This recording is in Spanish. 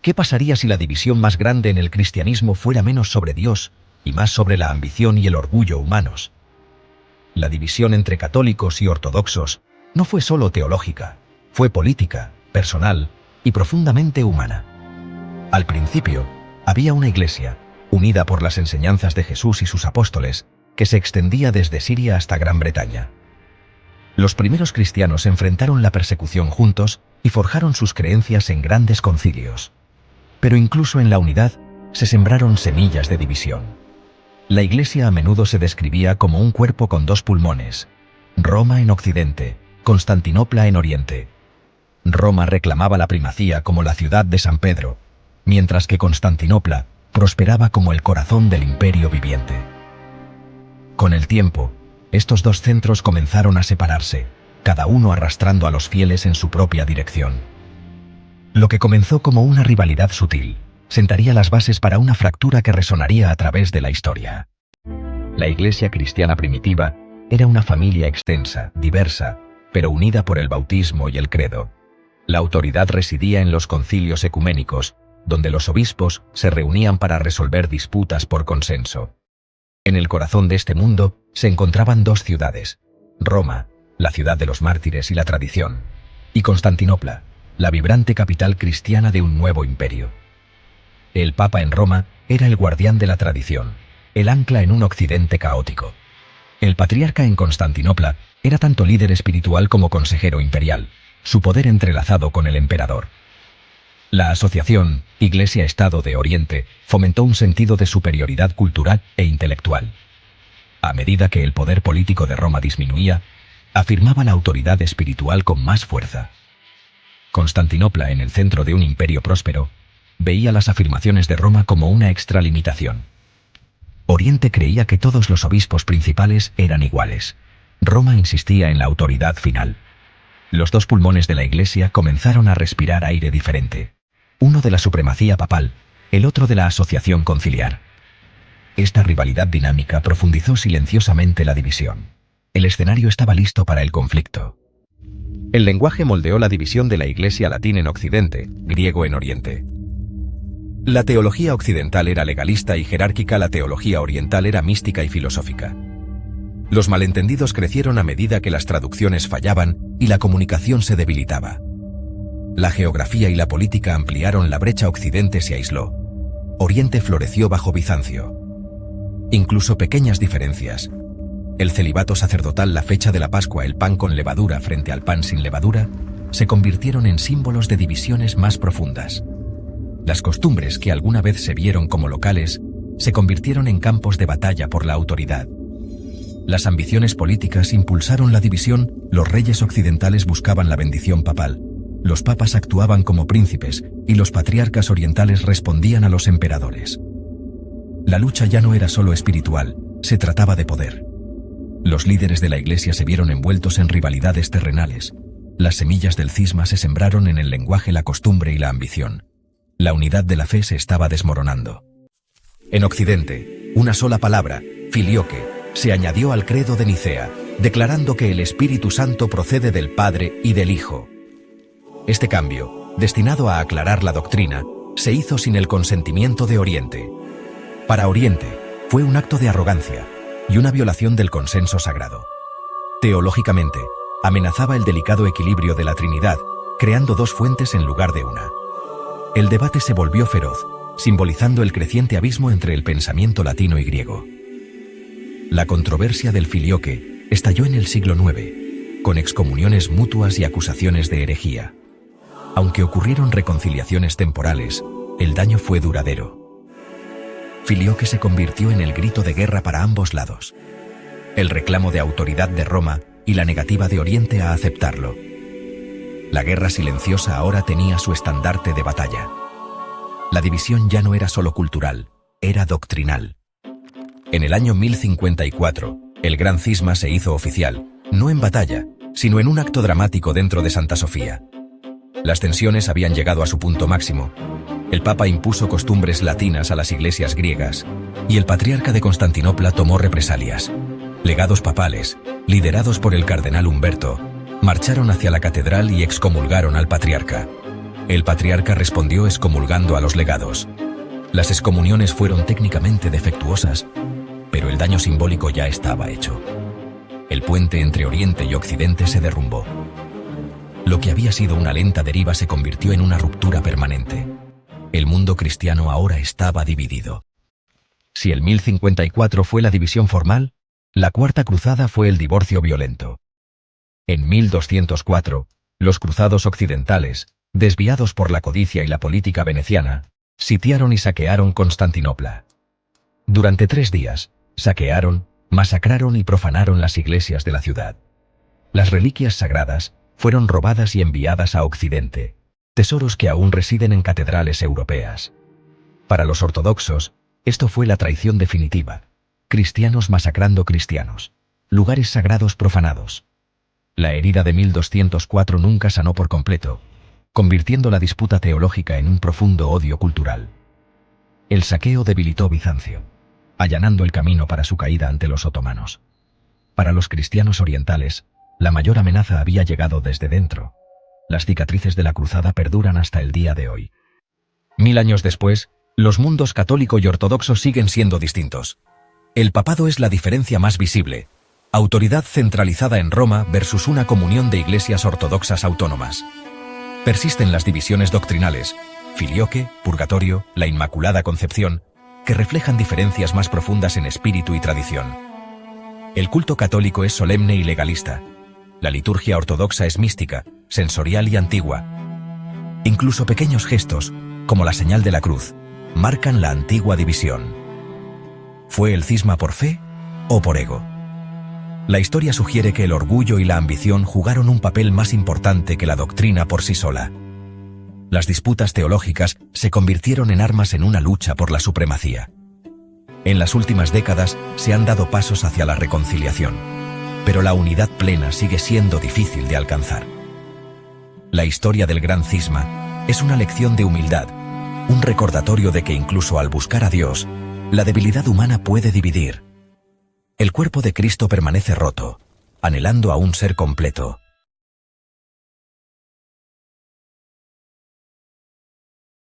¿Qué pasaría si la división más grande en el cristianismo fuera menos sobre Dios y más sobre la ambición y el orgullo humanos? La división entre católicos y ortodoxos no fue solo teológica, fue política, personal y profundamente humana. Al principio, había una iglesia, unida por las enseñanzas de Jesús y sus apóstoles, que se extendía desde Siria hasta Gran Bretaña. Los primeros cristianos enfrentaron la persecución juntos y forjaron sus creencias en grandes concilios. Pero incluso en la unidad se sembraron semillas de división. La iglesia a menudo se describía como un cuerpo con dos pulmones: Roma en Occidente, Constantinopla en Oriente. Roma reclamaba la primacía como la ciudad de San Pedro, mientras que Constantinopla prosperaba como el corazón del imperio viviente. Con el tiempo, estos dos centros comenzaron a separarse, cada uno arrastrando a los fieles en su propia dirección. Lo que comenzó como una rivalidad sutil, sentaría las bases para una fractura que resonaría a través de la historia. La iglesia cristiana primitiva era una familia extensa, diversa, pero unida por el bautismo y el credo. La autoridad residía en los concilios ecuménicos, donde los obispos se reunían para resolver disputas por consenso. En el corazón de este mundo se encontraban dos ciudades: Roma, la ciudad de los mártires y la tradición, y Constantinopla, la vibrante capital cristiana de un nuevo imperio. El Papa en Roma era el guardián de la tradición, el ancla en un occidente caótico. El patriarca en Constantinopla era tanto líder espiritual como consejero imperial, su poder entrelazado con el emperador. La asociación Iglesia-Estado de Oriente fomentó un sentido de superioridad cultural e intelectual. A medida que el poder político de Roma disminuía, afirmaba la autoridad espiritual con más fuerza. Constantinopla, en el centro de un imperio próspero, veía las afirmaciones de Roma como una extralimitación. Oriente creía que todos los obispos principales eran iguales. Roma insistía en la autoridad final. Los dos pulmones de la Iglesia comenzaron a respirar aire diferente. Uno de la supremacía papal, el otro de la asociación conciliar. Esta rivalidad dinámica profundizó silenciosamente la división. El escenario estaba listo para el conflicto. El lenguaje moldeó la división de la Iglesia latín en Occidente, griego en Oriente. La teología occidental era legalista y jerárquica, la teología oriental era mística y filosófica. Los malentendidos crecieron a medida que las traducciones fallaban y la comunicación se debilitaba. La geografía y la política ampliaron la brecha. Occidente se aisló. Oriente floreció bajo Bizancio. Incluso pequeñas diferencias: el celibato sacerdotal, la fecha de la Pascua, el pan con levadura frente al pan sin levadura, se convirtieron en símbolos de divisiones más profundas. Las costumbres que alguna vez se vieron como locales se convirtieron en campos de batalla por la autoridad. Las ambiciones políticas impulsaron la división. Los reyes occidentales buscaban la bendición papal, los papas actuaban como príncipes y los patriarcas orientales respondían a los emperadores. La lucha ya no era solo espiritual, se trataba de poder. Los líderes de la Iglesia se vieron envueltos en rivalidades terrenales. Las semillas del cisma se sembraron en el lenguaje, la costumbre y la ambición. La unidad de la fe se estaba desmoronando. En Occidente, una sola palabra, filioque, se añadió al credo de Nicea, declarando que el Espíritu Santo procede del Padre y del Hijo. Este cambio, destinado a aclarar la doctrina, se hizo sin el consentimiento de Oriente. Para Oriente, fue un acto de arrogancia y una violación del consenso sagrado. Teológicamente, amenazaba el delicado equilibrio de la Trinidad, creando dos fuentes en lugar de una. El debate se volvió feroz, simbolizando el creciente abismo entre el pensamiento latino y griego. La controversia del filioque estalló en el siglo IX, con excomuniones mutuas y acusaciones de herejía. Aunque ocurrieron reconciliaciones temporales, el daño fue duradero. Filioque se convirtió en el grito de guerra para ambos lados. El reclamo de autoridad de Roma y la negativa de Oriente a aceptarlo. La guerra silenciosa ahora tenía su estandarte de batalla. La división ya no era solo cultural, era doctrinal. En el año 1054, el gran cisma se hizo oficial, no en batalla, sino en un acto dramático dentro de Santa Sofía. Las tensiones habían llegado a su punto máximo. El Papa impuso costumbres latinas a las iglesias griegas, y el patriarca de Constantinopla tomó represalias. Legados papales, liderados por el cardenal Humberto, marcharon hacia la catedral y excomulgaron al patriarca. El patriarca respondió excomulgando a los legados. Las excomuniones fueron técnicamente defectuosas, pero el daño simbólico ya estaba hecho. El puente entre Oriente y Occidente se derrumbó. Lo que había sido una lenta deriva se convirtió en una ruptura permanente. El mundo cristiano ahora estaba dividido. Si el 1054 fue la división formal, la Cuarta Cruzada fue el divorcio violento. En 1204, los cruzados occidentales, desviados por la codicia y la política veneciana, sitiaron y saquearon Constantinopla. Durante 3 días, saquearon, masacraron y profanaron las iglesias de la ciudad. Las reliquias sagradas fueron robadas y enviadas a Occidente, tesoros que aún residen en catedrales europeas. Para los ortodoxos, esto fue la traición definitiva: cristianos masacrando cristianos, lugares sagrados profanados. La herida de 1204 nunca sanó por completo, convirtiendo la disputa teológica en un profundo odio cultural. El saqueo debilitó Bizancio, allanando el camino para su caída ante los otomanos. Para los cristianos orientales, la mayor amenaza había llegado desde dentro. Las cicatrices de la cruzada perduran hasta el día de hoy. 1000 años después, los mundos católico y ortodoxo siguen siendo distintos. El papado es la diferencia más visible: autoridad centralizada en Roma versus una comunión de iglesias ortodoxas autónomas. Persisten las divisiones doctrinales, filioque, purgatorio, la Inmaculada Concepción, que reflejan diferencias más profundas en espíritu y tradición. El culto católico es solemne y legalista. La liturgia ortodoxa es mística, sensorial y antigua. Incluso pequeños gestos, como la señal de la cruz, marcan la antigua división. ¿Fue el cisma por fe o por ego? La historia sugiere que el orgullo y la ambición jugaron un papel más importante que la doctrina por sí sola. Las disputas teológicas se convirtieron en armas en una lucha por la supremacía. En las últimas décadas se han dado pasos hacia la reconciliación, pero la unidad plena sigue siendo difícil de alcanzar. La historia del gran cisma es una lección de humildad, un recordatorio de que incluso al buscar a Dios, la debilidad humana puede dividir. El cuerpo de Cristo permanece roto, anhelando a un ser completo,